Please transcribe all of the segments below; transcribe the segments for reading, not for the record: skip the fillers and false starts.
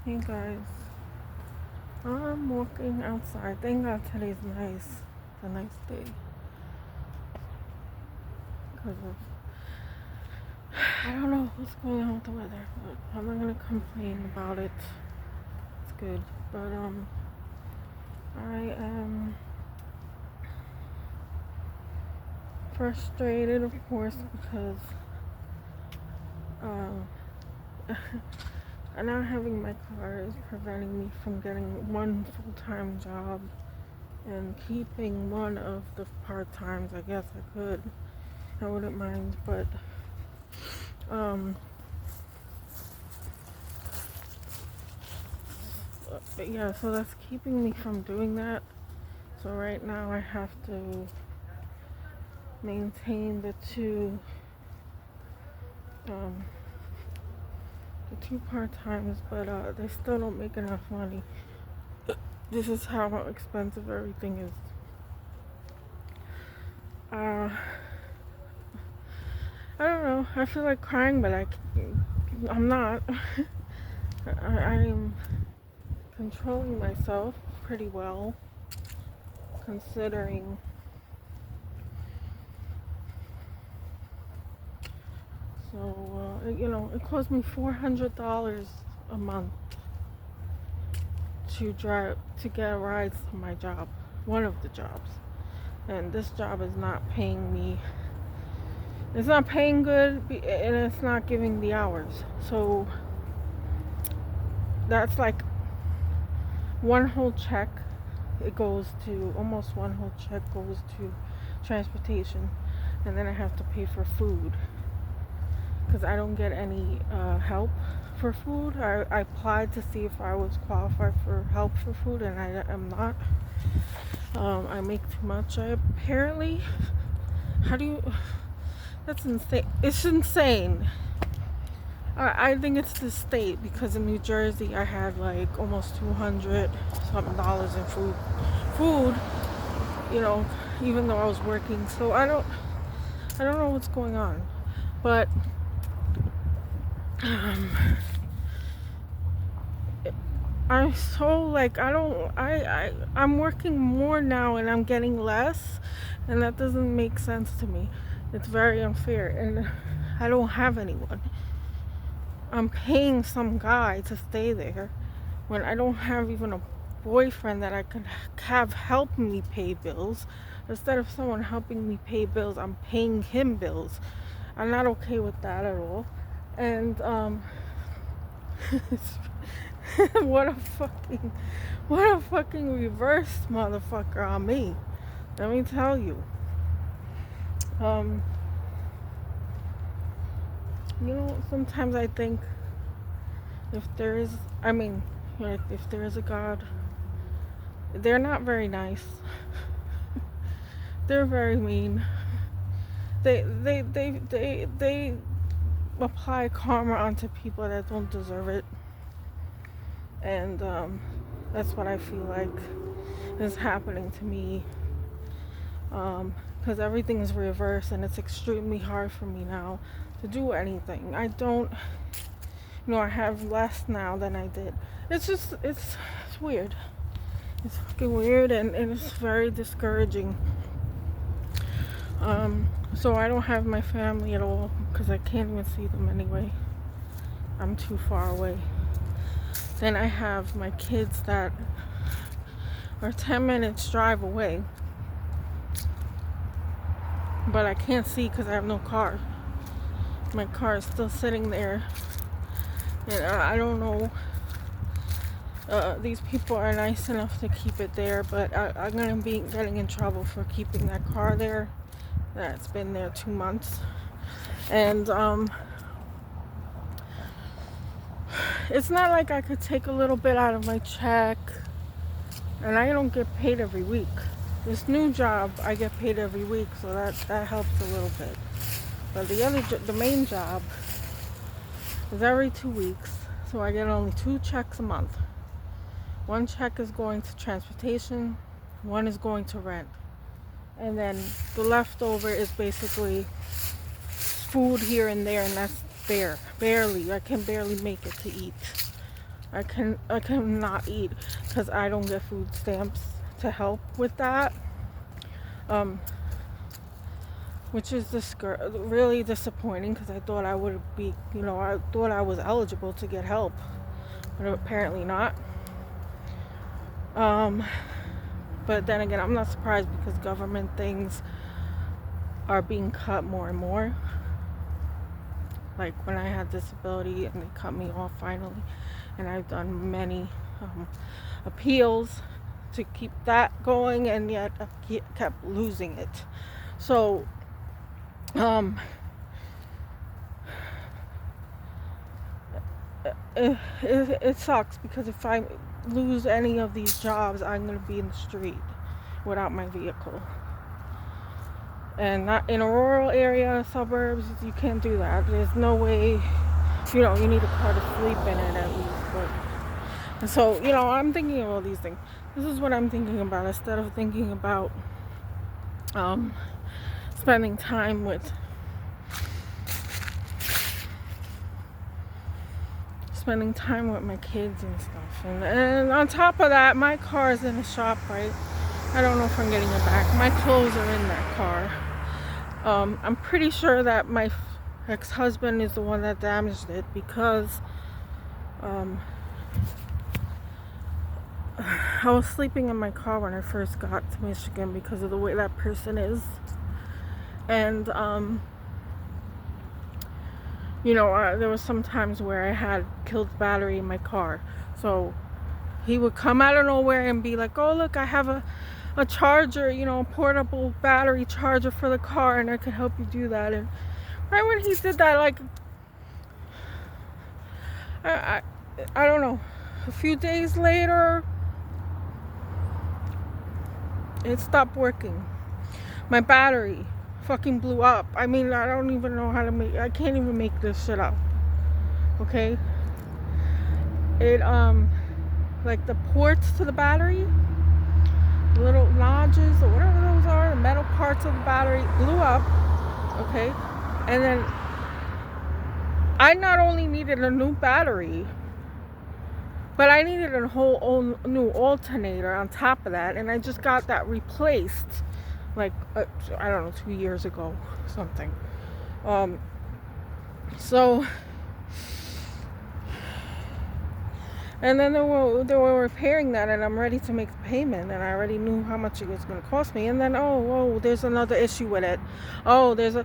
Hey guys, I'm walking outside. Thank God today's nice. It's a nice day. Because of, I don't know what's going on with the weather, but I'm not gonna complain about it. It's good. But I am frustrated, of course, because not having my car is preventing me from getting one full-time job and keeping one of the part-times. I guess I could. I wouldn't mind, but um yeah, so that's keeping me from doing that. So right now I have to maintain um the two part-times, but they still don't make enough money. This is how expensive everything is. uh I don't know, I feel like crying, but I'm not. I'm controlling myself pretty well, considering. So it cost me $400 a month to drive to get rides to my job, one of the jobs, and this job is not paying me. It's not paying good, and it's not giving the hours. So that's like one whole check. It goes to almost one whole check goes to transportation, and then I have to pay for food because I don't get any help for food. I applied to see if I was qualified for help for food, and I am not. I make too much. Apparently, how do you? That's insane. It's insane. I think it's the state, because in New Jersey I had like almost 200 something dollars in food, even though I was working. So I don't know what's going on, but I'm so like I'm working more now and I'm getting less, and that doesn't make sense to me. It's very unfair, and I don't have anyone. I'm paying some guy to stay there when I don't have even a boyfriend that I could have help me pay bills. Instead of someone helping me pay bills, I'm paying him bills. I'm not okay with that at all. And what a fucking reverse motherfucker on me. Let me tell you. Sometimes I think if there is, if there is a God, they're not very nice. They're very mean. They apply karma onto people that don't deserve it, and that's what I feel like is happening to me. Because everything is reversed, and it's extremely hard for me now to do anything. I don't, I have less now than I did. It's weird. It's fucking weird, and it's very discouraging. So I don't have my family at all, because I can't even see them anyway. I'm too far away. Then I have my kids that are 10 minutes drive away, but I can't see because I have no car. My car is still sitting there, and I don't know. These people are nice enough to keep it there, but I'm gonna be getting in trouble for keeping that car there. That's been there 2 months, and it's not like I could take a little bit out of my check, and I don't get paid every week. This new job, I get paid every week, so that helps a little bit. But the main job is every 2 weeks, so I get only 2 checks a month. One check is going to transportation, one is going to rent, and then the leftover is basically food here and there, and that's barely. I can barely make it to eat. I cannot eat because I don't get food stamps to help with that. Which is really disappointing because I thought I would be, I thought I was eligible to get help, but apparently not. But then again, I'm not surprised because government things are being cut more and more. Like when I had disability and they cut me off finally, and I've done many appeals to keep that going, and yet I kept losing it. So it sucks because if I lose any of these jobs, I'm going to be in the street without my vehicle. And not in a rural area, suburbs, you can't do that. There's no way, you need a car to sleep in it at least. And so, I'm thinking of all these things. This is what I'm thinking about instead of thinking about spending time with my kids and stuff. And on top of that, my car's in a shop, right? I don't know if I'm getting it back. My clothes are in that car. I'm pretty sure that my ex-husband is the one that damaged it because I was sleeping in my car when I first got to Michigan because of the way that person is. And there was some times where I had killed battery in my car. So he would come out of nowhere and be like, oh, look, I have a charger, a portable battery charger for the car, and I could help you do that. And right when he did that, like, I don't know, a few days later, it stopped working. My battery fucking blew up. I mean, I don't even know I can't even make this shit up. Okay? It, like the ports to the battery, the little notches or whatever those are, the metal parts of the battery blew up. Okay? And then I not only needed a new battery, but I needed a whole new alternator on top of that, and I just got that replaced like I don't know, 2 years ago, something. So, and then they were repairing that, and I'm ready to make the payment, and I already knew how much it was going to cost me. And then there's another issue with it. Oh, there's a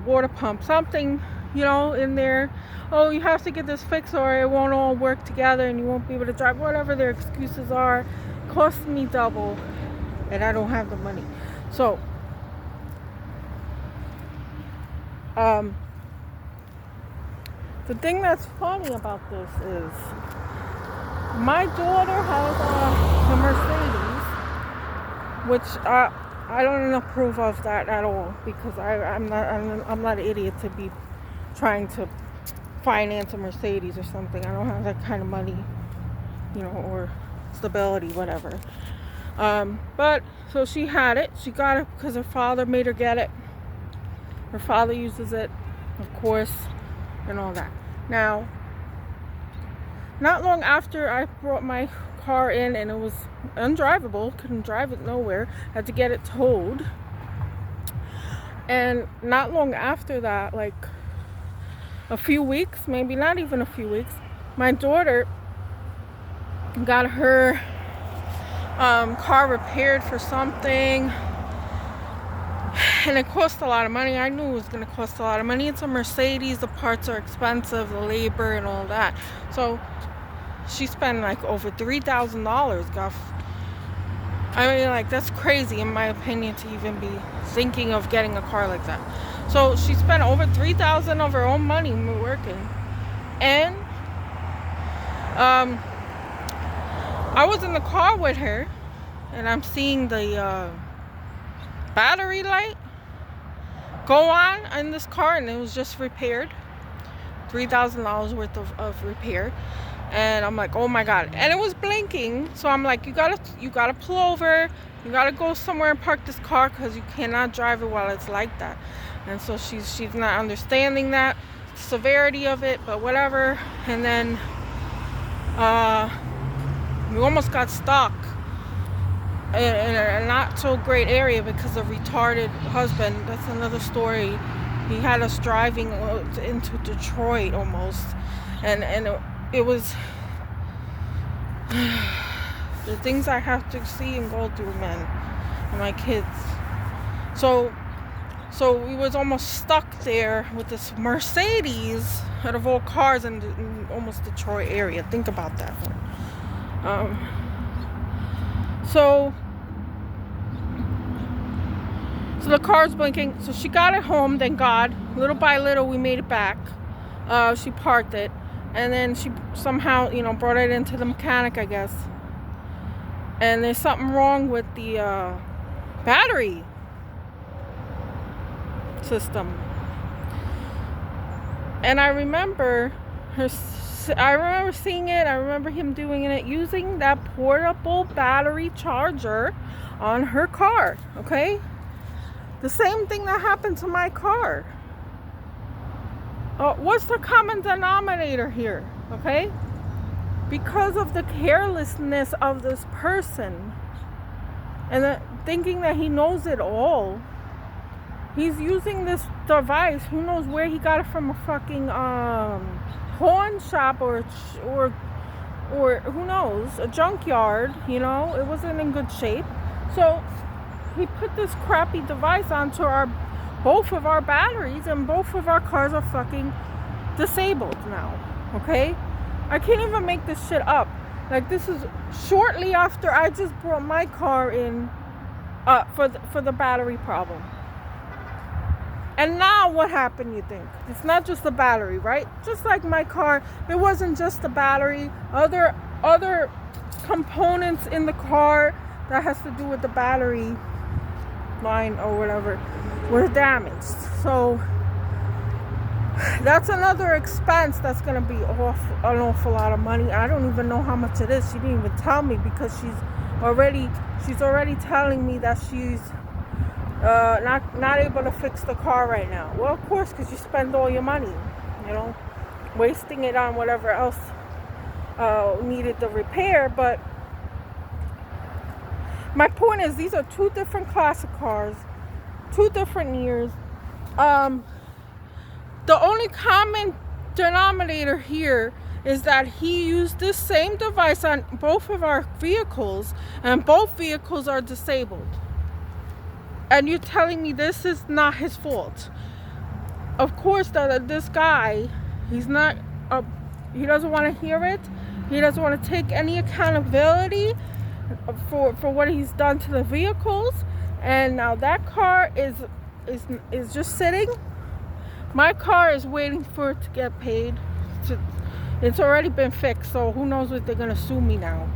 water pump, something, in there. Oh, you have to get this fixed or it won't all work together and you won't be able to drive. Whatever their excuses are, cost me double, and I don't have the money. So, the thing that's funny about this is my daughter has a Mercedes, which I don't approve of that at all, because I'm not an idiot to be trying to finance a Mercedes or something. I don't have that kind of money, or stability, whatever. But so she had it. She got it because her father made her get it. Her father uses it, of course, and all that. Now, not long after I brought my car in and it was undrivable, couldn't drive it nowhere, had to get it towed. And not long after that, like a few weeks, maybe not even a few weeks, my daughter got her car repaired for something, and it cost a lot of money. I knew it was going to cost a lot of money. It's a Mercedes, the parts are expensive, the labor and all that. So she spent like over $3,000. I mean, like, that's crazy in my opinion to even be thinking of getting a car like that. So she spent over $3,000 of her own money working. And I was in the car with her, and I'm seeing the battery light go on in this car, and it was just repaired. $3,000 worth of repair. And I'm like, oh my God. And it was blinking. So I'm like, you gotta pull over. You gotta go somewhere and park this car, because you cannot drive it while it's like that. And so she's not understanding that severity of it, but whatever. And then We almost got stuck in a not so great area because of retarded husband. That's another story. He had us driving into Detroit almost, and it was the things I have to see and go through, man, and my kids. So we was almost stuck there with this Mercedes out of all cars in almost Detroit area. Think about that. So the car's blinking. So she got it home, thank God. Little by little, we made it back. She parked it, and then she somehow, brought it into the mechanic, I guess. And there's something wrong with the battery system. And I remember seeing it. I remember him doing it using that portable battery charger on her car. Okay, the same thing that happened to my car. What's the common denominator here? Okay, because of the carelessness of this person and thinking that he knows it all. He's using this device. Who knows where he got it from? A fucking pawn shop or who knows, a junkyard. It wasn't in good shape. So he put this crappy device onto both of our batteries, and both of our cars are fucking disabled now. Okay, I can't even make this shit up. Like, this is shortly after I just brought my car in for the battery problem. And now what happened, you think? It's not just the battery, right? Just like my car, it wasn't just the battery. Other components in the car that has to do with the battery line or whatever were damaged. So that's another expense that's going to be an awful lot of money. I don't even know how much it is. She didn't even tell me, because she's already telling me that she's not able to fix the car right now. Well, of course, because you spend all your money, wasting it on whatever else needed the repair. But my point is, these are two different classic cars, 2 different years. The only common denominator here is that he used this same device on both of our vehicles, and both vehicles are disabled. And you're telling me this is not his fault? Of course, this guy, he doesn't want to hear it. He doesn't want to take any accountability for what he's done to the vehicles. And now that car is just sitting. My car is waiting for it to get paid. It's already been fixed, so who knows what they're going to sue me now.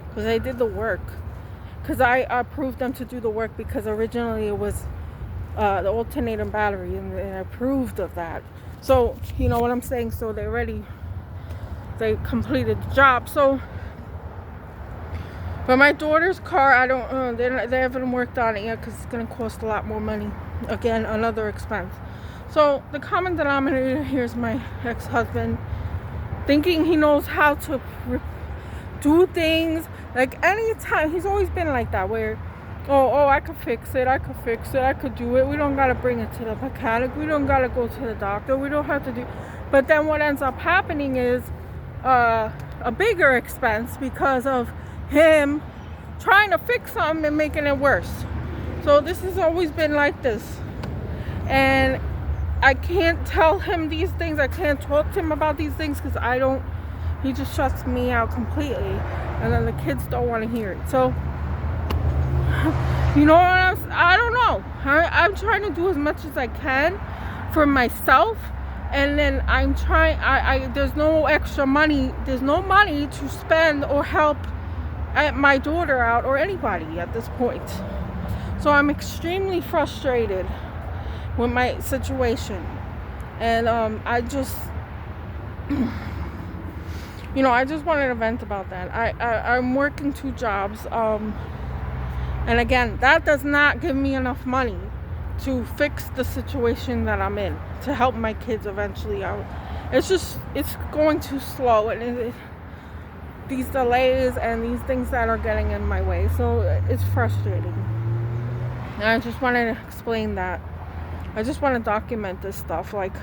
Because they did the work. Because I approved them to do the work, because originally it was the alternating battery, and I approved of that. So, you know what I'm saying? So they completed the job. So, but my daughter's car, they haven't worked on it yet, because it's going to cost a lot more money. Again, another expense. So the common denominator here is my ex-husband thinking he knows how to do things. Like, anytime, he's always been like that, where, I could fix it, I could do it. We don't got to bring it to the mechanic. We don't got to go to the doctor. We don't have to do. But then what ends up happening is a bigger expense, because of him trying to fix something and making it worse. So this has always been like this. And I can't tell him these things. I can't talk to him about these things, because he just shuts me out completely. And then the kids don't want to hear it. So, I don't know. I'm trying to do as much as I can for myself. And then I'm trying, there's no extra money. There's no money to spend or help my daughter out, or anybody at this point. So I'm extremely frustrated with my situation. And I just wanted to vent about that. I'm working 2 jobs, and again, that does not give me enough money to fix the situation that I'm in, to help my kids eventually out. It's going too slow, and these delays and these things that are getting in my way. So it's frustrating. And I just wanted to explain that. I just want to document this stuff. Like,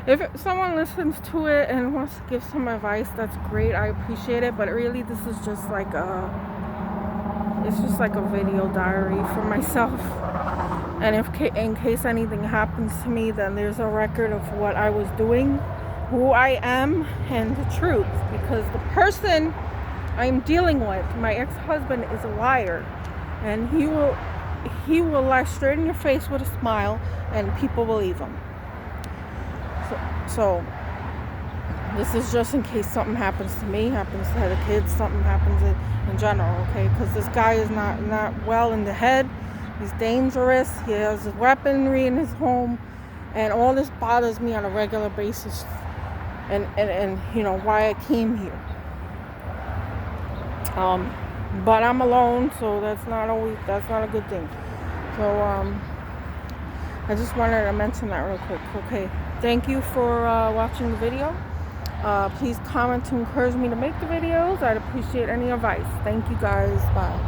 if someone listens to it and wants to give some advice, that's great. I appreciate it. But really, this is just like it's just like a video diary for myself. And if in case anything happens to me, then there's a record of what I was doing, who I am, and the truth. Because the person I'm dealing with, my ex-husband, is a liar, and he will lie straight in your face with a smile, and people believe him. So this is just in case something happens to me, happens to the kids, something happens in general, okay? Because this guy is not well in the head. He's dangerous. He has weaponry in his home, and all this bothers me on a regular basis. And why I came here. But I'm alone, so that's not a good thing. So I just wanted to mention that real quick. Okay, thank you for watching the video. Please comment to encourage me to make the videos. I'd appreciate any advice. Thank you guys. Bye.